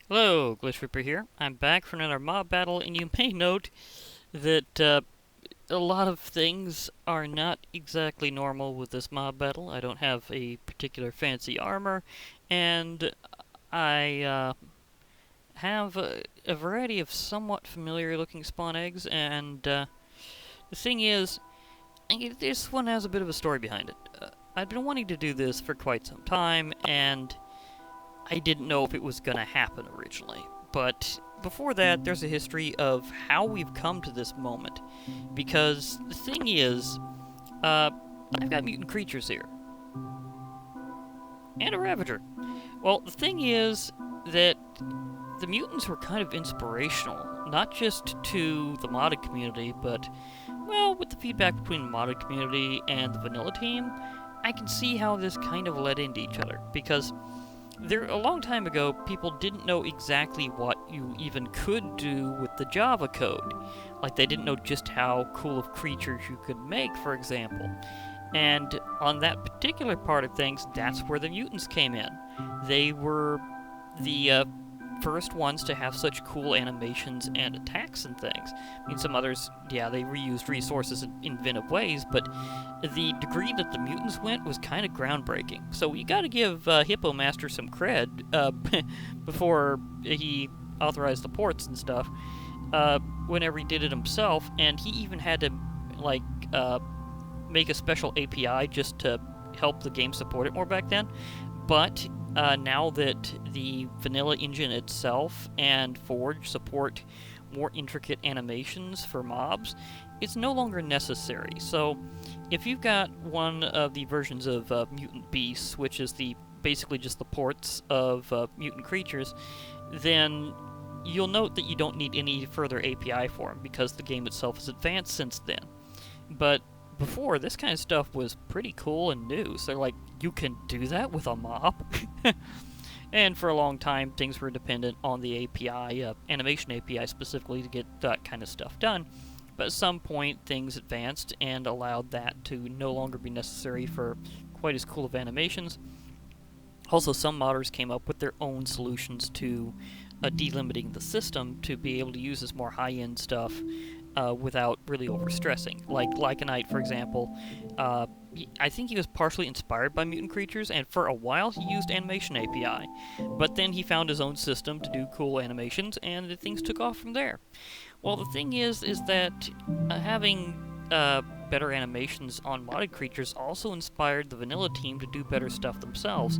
Hello, Glitch Ripper here. I'm back for another mob battle, and you may note that a lot of things are not exactly normal with this mob battle. I don't have a particular fancy armor, and I have a variety of somewhat familiar looking spawn eggs, and the thing is, this one has a bit of a story behind it. I've been wanting to do this for quite some time, and I didn't know if it was going to happen originally. But before that, there's a history of how we've come to this moment. Because the thing is, uh, I've got mutant creatures here. And a Ravager. Well, the thing is that the mutants were kind of inspirational. Not just to the modded community, but, well, with the feedback between the modded community and the vanilla team, I can see how this kind of led into each other. Because a long time ago, people didn't know exactly what you even could do with the Java code. Like, they didn't know just how cool of creatures you could make, for example. And on that particular part of things, that's where the mutants came in. They were the first ones to have such cool animations and attacks and things. I mean, some others, yeah, they reused resources in inventive ways, but the degree that the mutants went was kind of groundbreaking. So you got to give Hippo Master some cred before he authorized the ports and stuff. Whenever he did it himself, and he even had to like make a special API just to help the game support it more back then. But now that the vanilla engine itself and Forge support more intricate animations for mobs, it's no longer necessary. So if you've got one of the versions of Mutant Beasts, which is basically just the ports of mutant creatures, then you'll note that you don't need any further API for them because the game itself has advanced since then. But before, this kind of stuff was pretty cool and new. So, like, you can do that with a mob? And for a long time, things were dependent on the API, animation API specifically, to get that kind of stuff done. But at some point, things advanced and allowed that to no longer be necessary for quite as cool of animations. Also, some modders came up with their own solutions to delimiting the system to be able to use this more high-end stuff without really overstressing. Like Lycanite, for example, I think he was partially inspired by mutant creatures, and for a while he used Animation API. But then he found his own system to do cool animations, and things took off from there. Well, the thing is that having better animations on modded creatures also inspired the vanilla team to do better stuff themselves,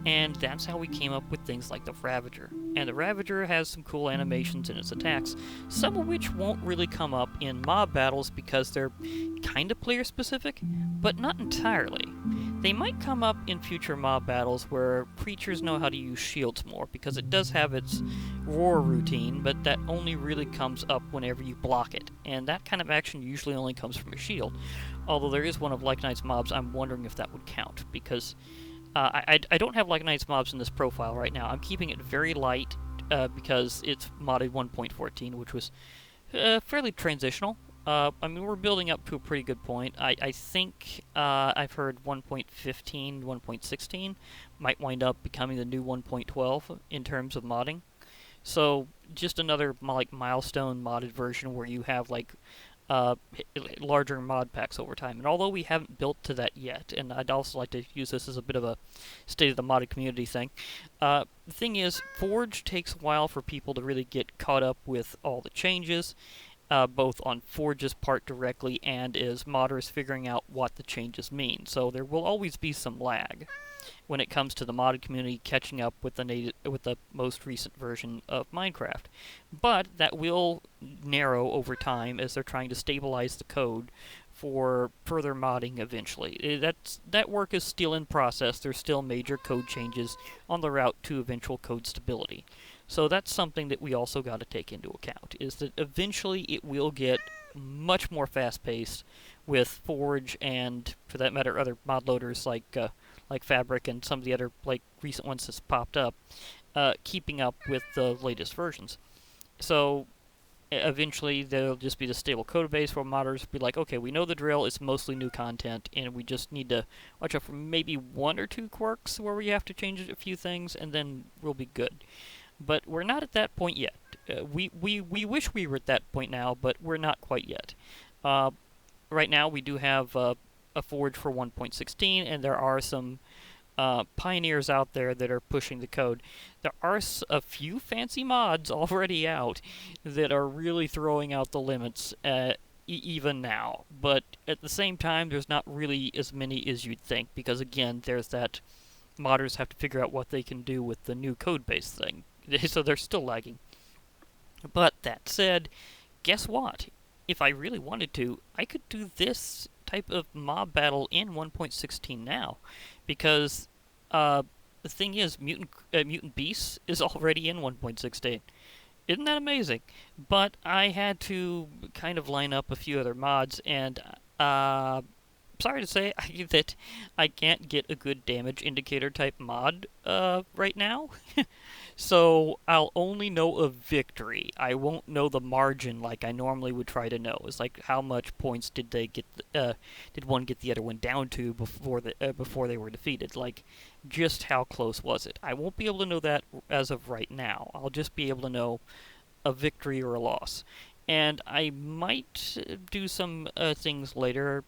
and that's how we came up with things like the Ravager. And the Ravager has some cool animations in its attacks, some of which won't really come up in mob battles because they're kind of player specific, but not entirely. They might come up in future mob battles where creatures know how to use shields more, because it does have its roar routine, but that only really comes up whenever you block it, and that kind of action usually only comes from a shield. Although there is one of Lycanite's mobs, I'm wondering if that would count, because I don't have Lycanite's mobs in this profile right now. I'm keeping it very light because it's modded 1.14, which was fairly transitional. I mean, we're building up to a pretty good point. I think I've heard 1.15, 1.16 might wind up becoming the new 1.12 in terms of modding. So just another like milestone modded version where you have like uh, larger mod packs over time. And although we haven't built to that yet, and I'd also like to use this as a bit of a state of the modded community thing, the thing is, Forge takes a while for people to really get caught up with all the changes, both on Forge's part directly and as modders figuring out what the changes mean. So there will always be some lag when it comes to the modded community catching up with the most recent version of Minecraft. But that will narrow over time as they're trying to stabilize the code for further modding eventually. That work is still in process. There's still major code changes on the route to eventual code stability. So that's something that we also got to take into account, is that eventually it will get much more fast-paced with Forge and, for that matter, other mod loaders like Fabric and some of the other like recent ones that's popped up, keeping up with the latest versions. So eventually there'll just be the stable code base where modders will be like, okay, we know the drill, it's mostly new content, and we just need to watch out for maybe one or two quirks where we have to change a few things, and then we'll be good. But we're not at that point yet. We wish we were at that point now, but we're not quite yet. Uh, right now, we do have a forge for 1.16, and there are some pioneers out there that are pushing the code. There are a few fancy mods already out that are really throwing out the limits even now. But at the same time, there's not really as many as you'd think, because again, there's that modders have to figure out what they can do with the new code base thing. So they're still lagging. But that said, guess what? If I really wanted to, I could do this type of mob battle in 1.16 now, because the thing is, Mutant Beasts is already in 1.16. Isn't that amazing? But I had to kind of line up a few other mods, and sorry to say that I can't get a good damage indicator type mod right now. So I'll only know a victory. I won't know the margin like I normally would try to know. It's like how much points did they get? Did one get the other one down to before they were defeated? Like, just how close was it? I won't be able to know that as of right now. I'll just be able to know a victory or a loss. And I might do some things later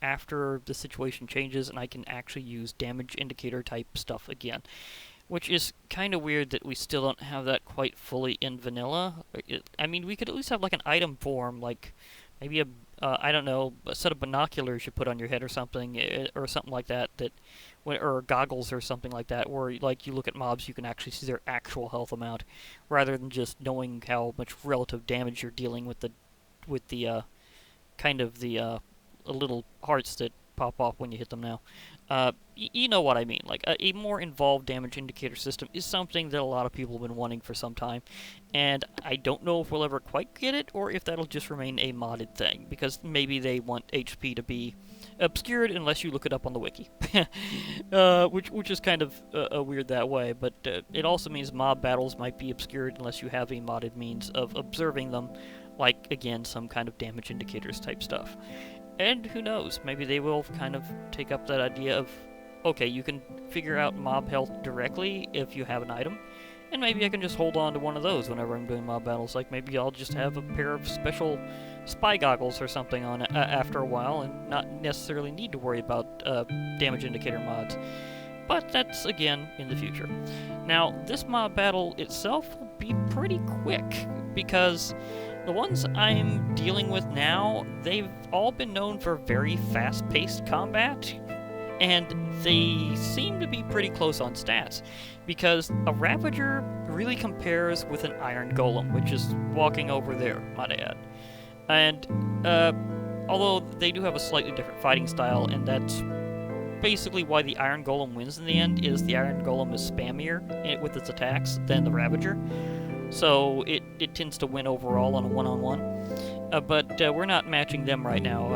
after the situation changes and I can actually use damage indicator type stuff again. Which is kind of weird that we still don't have that quite fully in vanilla. I mean, we could at least have like an item form, like maybe I don't know, a set of binoculars you put on your head or something like that, or goggles or something like that, where like you look at mobs, you can actually see their actual health amount, rather than just knowing how much relative damage you're dealing with the kind of the little hearts that pop off when you hit them now. You know what I mean. Like, a more involved damage indicator system is something that a lot of people have been wanting for some time, and I don't know if we'll ever quite get it, or if that'll just remain a modded thing, because maybe they want HP to be obscured unless you look it up on the wiki. Which is kind of weird that way, but it also means mob battles might be obscured unless you have a modded means of observing them, like, again, some kind of damage indicators type stuff. And who knows, maybe they will kind of take up that idea of, okay, you can figure out mob health directly if you have an item, and maybe I can just hold on to one of those whenever I'm doing mob battles. Like, maybe I'll just have a pair of special spy goggles or something on after a while, and not necessarily need to worry about damage indicator mods. But that's, again, in the future. Now, this mob battle itself will be pretty quick, because the ones I'm dealing with now, they've all been known for very fast-paced combat, and they seem to be pretty close on stats, because a Ravager really compares with an Iron Golem, which is walking over there, might I add. And, although they do have a slightly different fighting style, and that's basically why the Iron Golem wins in the end, is the Iron Golem is spammier with its attacks than the Ravager. So it tends to win overall on a one-on-one. But we're not matching them right now.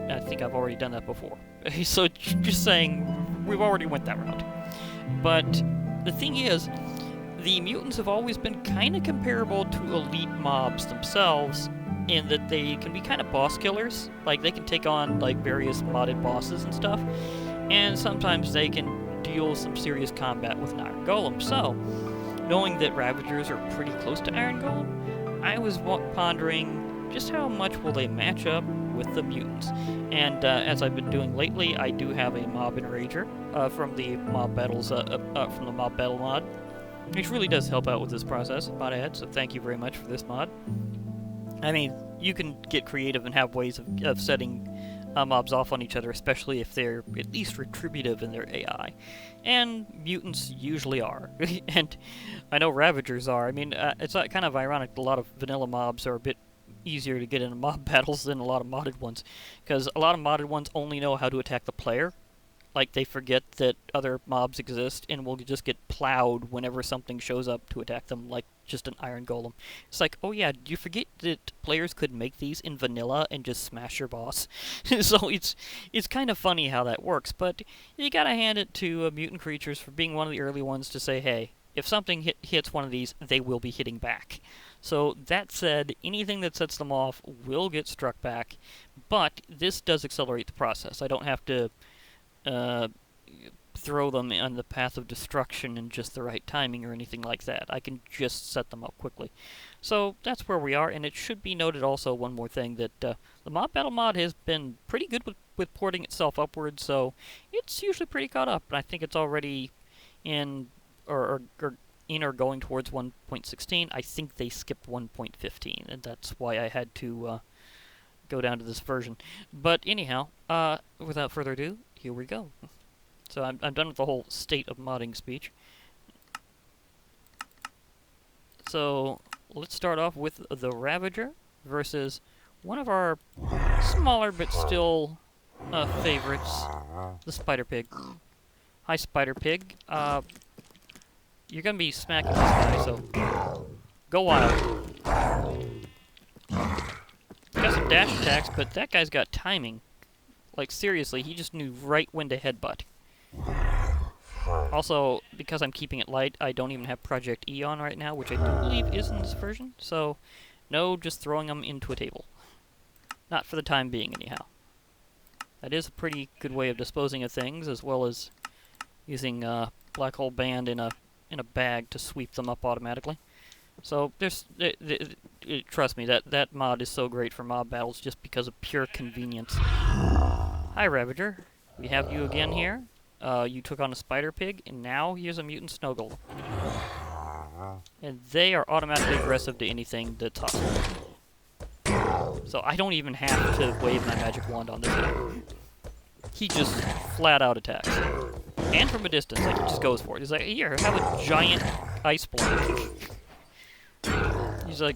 I think I've already done that before. So just saying, we've already went that route. But the thing is, the mutants have always been kind of comparable to elite mobs themselves, in that they can be kind of boss killers. Like, they can take on like various modded bosses and stuff, and sometimes they can deal some serious combat with an Iron Golem. So, knowing that Ravagers are pretty close to Iron Golem, I was pondering just how much will they match up with the mutants. And as I've been doing lately, I do have a Mob Enrager from the mob battles from the mob battle mod, which really does help out with this process, might I add. So thank you very much for this mod. I mean, you can get creative and have ways of setting mobs off on each other, especially if they're at least retributive in their AI. And mutants usually are. And I know Ravagers are. I mean, it's kind of ironic that a lot of vanilla mobs are a bit easier to get into mob battles than a lot of modded ones, because a lot of modded ones only know how to attack the player. Like, they forget that other mobs exist and will just get plowed whenever something shows up to attack them, like just an Iron Golem. It's like, oh yeah, did you forget that players could make these in vanilla and just smash your boss? So it's kind of funny how that works, but you gotta hand it to mutant creatures for being one of the early ones to say, hey, if something hits one of these, they will be hitting back. So that said, anything that sets them off will get struck back, but this does accelerate the process. I don't have to throw them on the path of destruction in just the right timing or anything like that. I can just set them up quickly. So that's where we are, and it should be noted also one more thing, that the Mob Battle mod has been pretty good with porting itself upwards, so it's usually pretty caught up, and I think it's already in or going towards 1.16. I think they skipped 1.15, and that's why I had to go down to this version. But anyhow, without further ado, here we go. So I'm done with the whole state of modding speech. So let's start off with the Ravager versus one of our smaller but still favorites, the Spider Pig. Hi, Spider Pig. You're gonna be smacking this guy, so go wild. Got some dash attacks, but that guy's got timing. Like, seriously, he just knew right when to headbutt. Also, because I'm keeping it light, I don't even have Project E on right now, which I do believe is in this version, so no just throwing them into a table. Not for the time being, anyhow. That is a pretty good way of disposing of things, as well as using Black Hole Band in a bag to sweep them up automatically. So there's, trust me, that mod is so great for mob battles just because of pure convenience. Hi, Ravager. We have you again here. You took on a Spider Pig, and now here's a Mutant Snow Golem. And they are automatically aggressive to anything that's hostile. So I don't even have to wave my magic wand on this guy. He just flat out attacks. And from a distance, like, he just goes for it. He's like, here, have a giant ice block. He's like,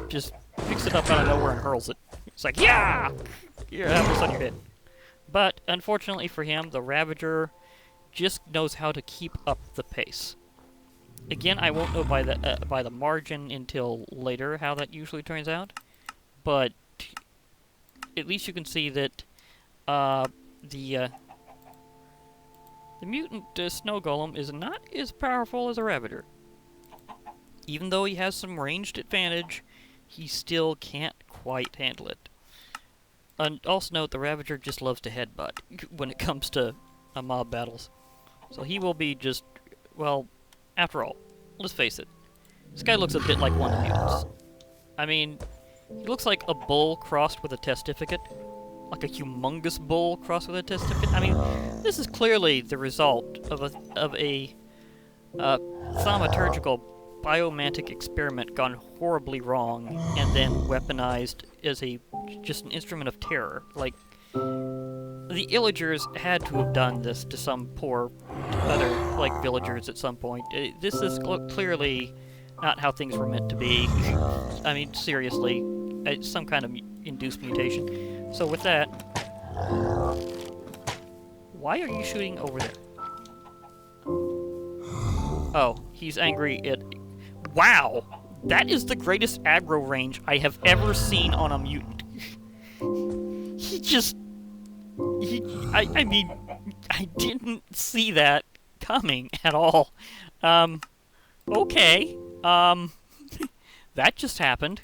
just picks it up out of nowhere and hurls it. It's like, yeah! Here, have this on your head. But, unfortunately for him, the Ravager just knows how to keep up the pace. Again, I won't know by the margin until later how that usually turns out. But, at least you can see that the Mutant Snow Golem is not as powerful as a Ravager. Even though he has some ranged advantage, he still can't quite handle it. And also note, the Ravager just loves to headbutt when it comes to mob battles. So he will be just, well, after all, let's face it, this guy looks a bit like one of the mutants. I mean, he looks like a bull crossed with a testificate. Like a humongous bull crossed with a testificate. I mean, this is clearly the result of a thaumaturgical biomantic experiment gone horribly wrong and then weaponized as just an instrument of terror. Like, the Illagers had to have done this to some poor other, like, villagers at some point. This is clearly not how things were meant to be. I mean, seriously, some kind of induced mutation. So with that, why are you shooting over there? Oh, he's angry at... Wow! That is the greatest aggro range I have ever seen on a mutant. I mean, I didn't see that coming at all. Okay. That just happened.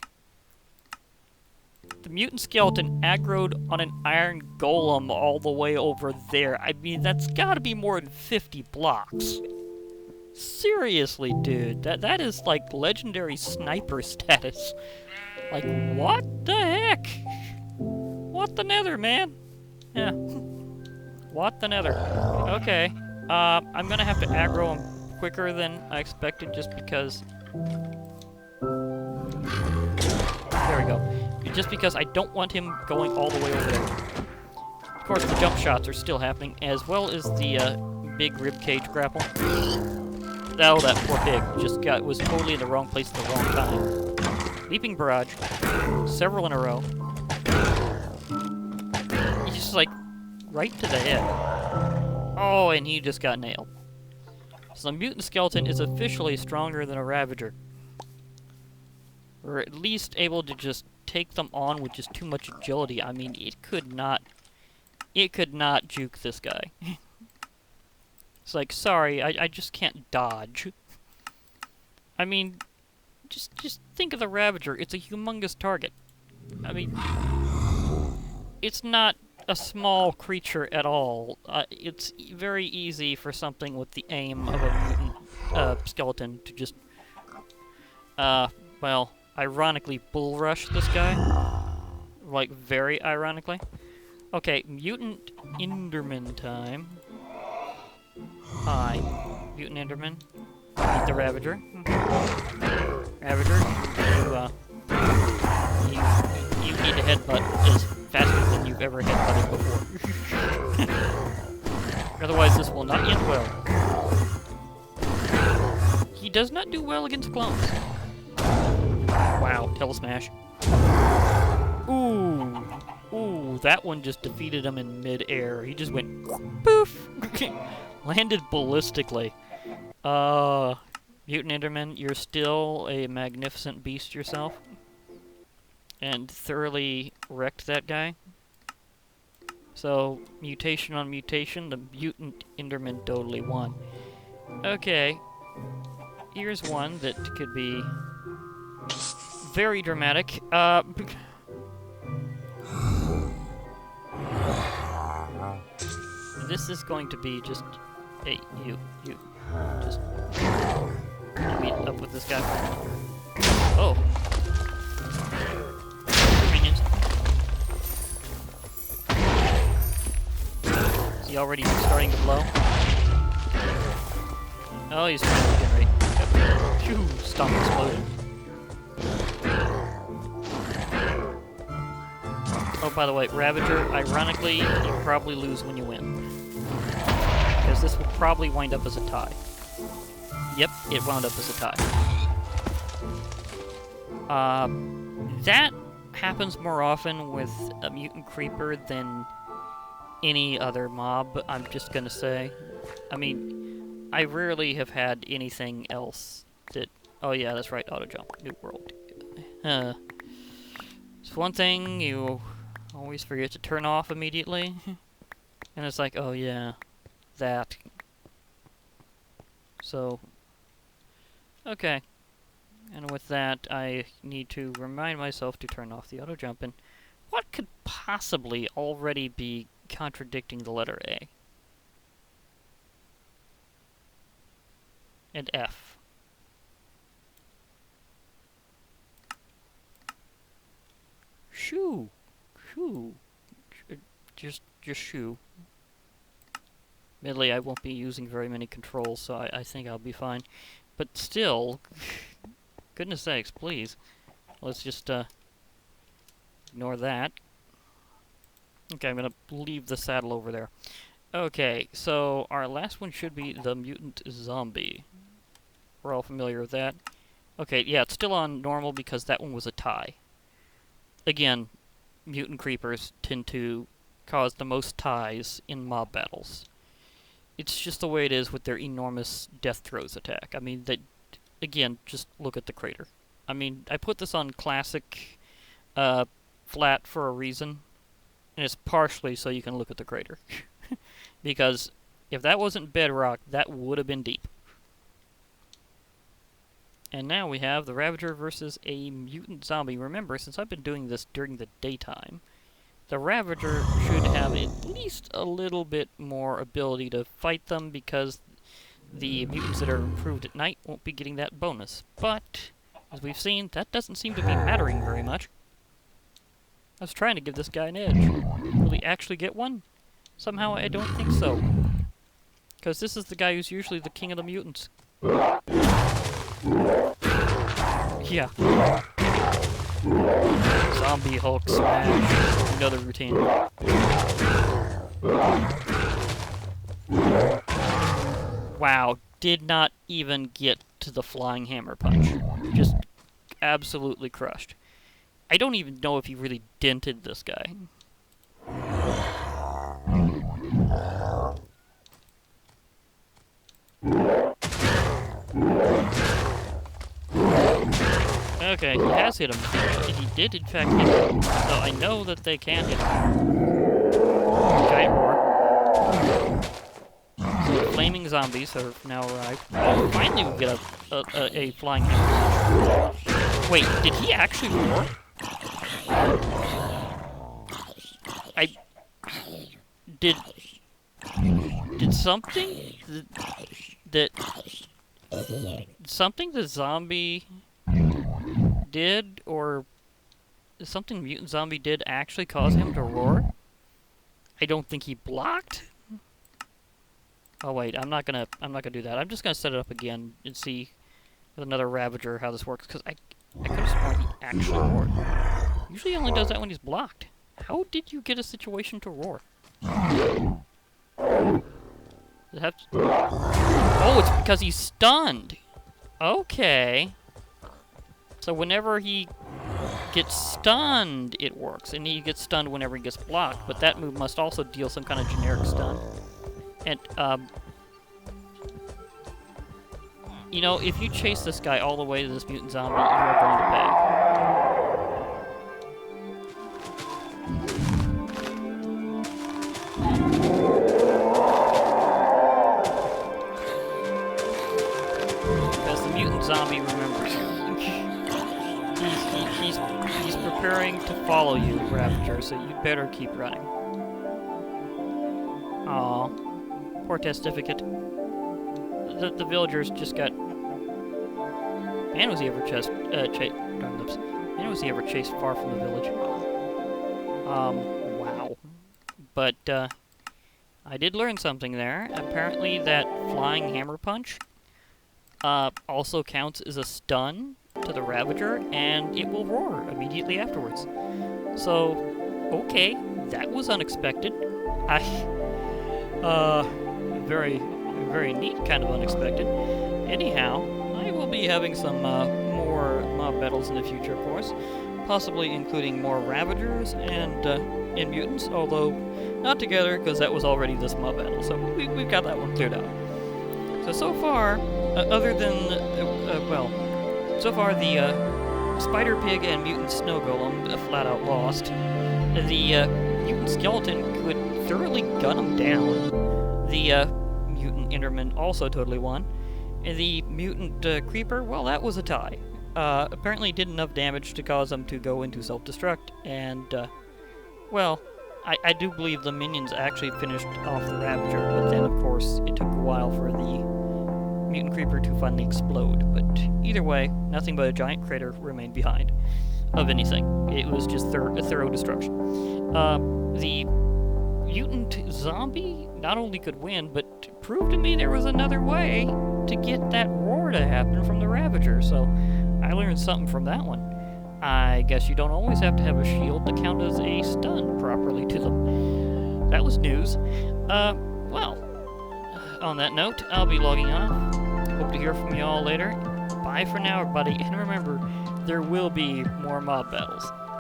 The mutant skeleton aggroed on an iron golem all the way over there. I mean, that's gotta be more than 50 blocks. Seriously, dude, that is like legendary sniper status. Like, what the heck? What the nether, man? Yeah. What the nether? Okay. I'm gonna have to aggro him quicker than I expected just because... There we go. Just because I don't want him going all the way over there. Of course, the jump shots are still happening, as well as the big ribcage grapple. Oh, that poor pig was totally in the wrong place at the wrong time. Leaping barrage, several in a row. He's just like right to the head. Oh, and he just got nailed. So the mutant skeleton is officially stronger than a Ravager. Or at least able to just take them on with just too much agility. I mean, it could not juke this guy. It's like, sorry, I just can't dodge. I mean, just think of the Ravager. It's a humongous target. I mean, it's not a small creature at all. It's very easy for something with the aim of a mutant skeleton to just, well, ironically bull rush this guy. Like, very ironically. Okay, Mutant Enderman time. Hi, Mutant Enderman. Meet the Ravager. Ravager, you need to headbutt as faster than you've ever headbutted before. Otherwise, this will not end well. He does not do well against clones. Wow, Telesmash. Ooh, that one just defeated him in mid-air. He just went poof! Landed ballistically. Mutant Enderman, you're still a magnificent beast yourself. And thoroughly wrecked that guy. So, mutation on mutation, the Mutant Enderman totally won. Okay. Here's one that could be very dramatic. This is going to be just... Hey, you. Just... meet up with this guy. Oh. Minions. Is he already starting to blow? Oh, he's trying to regenerate. Phew, stop explosion. Oh, by the way, Ravager, ironically, you probably lose when you win. Because this will probably wind up as a tie. Yep, it wound up as a tie. That happens more often with a mutant creeper than any other mob, I'm just gonna say. I mean, I rarely have had anything else that... Oh yeah, that's right, auto jump. New world. It's one thing you always forget to turn off immediately. And it's like, oh yeah, that. So, okay. And with that, I need to remind myself to turn off the auto jump. And what could possibly already be contradicting the letter A? And F. Shoo. Just shoo. Admittedly, I won't be using very many controls, so I think I'll be fine. But still, goodness sakes, please. Let's just, ignore that. Okay, I'm gonna leave the saddle over there. Okay, so our last one should be the Mutant Zombie. We're all familiar with that. Okay, yeah, it's still on normal because that one was a tie. Again, mutant creepers tend to cause the most ties in mob battles. It's just the way it is with their enormous death throes attack. I mean, again, just look at the crater. I mean, I put this on classic flat for a reason, and it's partially so you can look at the crater. Because if that wasn't bedrock, that would have been deep. And now we have the Ravager versus a Mutant Zombie. Remember, since I've been doing this during the daytime, the Ravager should have at least a little bit more ability to fight them because the mutants that are improved at night won't be getting that bonus. But, as we've seen, that doesn't seem to be mattering very much. I was trying to give this guy an edge. Will he actually get one? Somehow I don't think so. Because this is the guy who's usually the king of the mutants. Yeah. Zombie Hulk smash. You know the routine. Wow, did not even get to the flying hammer punch. Just absolutely crushed. I don't even know if he really dented this guy. Okay, he has hit him. He did, in fact, hit him. So I know that they can hit him. Giant roar. So the flaming zombies have now arrived. Oh, finally we get a flying hammer. Wait, did he actually roar? Did something that something the zombie did, or something Mutant Zombie did, actually cause him to roar? I don't think he blocked. Oh wait, I'm not gonna do that. I'm just gonna set it up again and see with another Ravager how this works, because I could have sworn he actually roared. Usually he only does that when he's blocked. How did you get a situation to roar? Does it have to... Oh, it's because he's stunned! Okay. So whenever he gets stunned, it works. And he gets stunned whenever he gets blocked. But that move must also deal some kind of generic stun. And, you know, if you chase this guy all the way to this mutant zombie, you are going to pay. Because the mutant zombie remembers you. He's preparing to follow you, Ravager, so you'd better keep running. Aw. Poor testificate. The villagers just got... Man, was he ever chased... Darn lips. Man, was he ever chased far from the village. Wow. But, I did learn something there. Apparently that flying hammer punch also counts as a stun to the Ravager, and it will roar immediately afterwards. So, okay, that was unexpected. Very, very neat kind of unexpected. Anyhow, I will be having some more mob battles in the future, of course. Possibly including more Ravagers and Mutants, although not together, because that was already this mob battle, so we've got that one cleared out. So far, other than, so far the Spider Pig and Mutant Snow Golem flat out lost. The Mutant Skeleton could thoroughly gun him down. The Mutant Enderman also totally won. And the Mutant Creeper, well, that was a tie. Apparently did enough damage to cause him to go into self-destruct, and, well, I do believe the minions actually finished off the Ravager, but then, of course, it took a while for the Mutant Creeper to finally explode. But either way, nothing but a giant crater remained behind of anything. It was just a thorough destruction. The Mutant Zombie not only could win, but proved to me there was another way to get that roar to happen from the Ravager, so I learned something from that one. I guess you don't always have to have a shield to count as a stun properly to them. That was news. Well, on that note, I'll be logging off. Hope to hear from you all later. Bye for now, everybody, and remember, there will be more mob battles.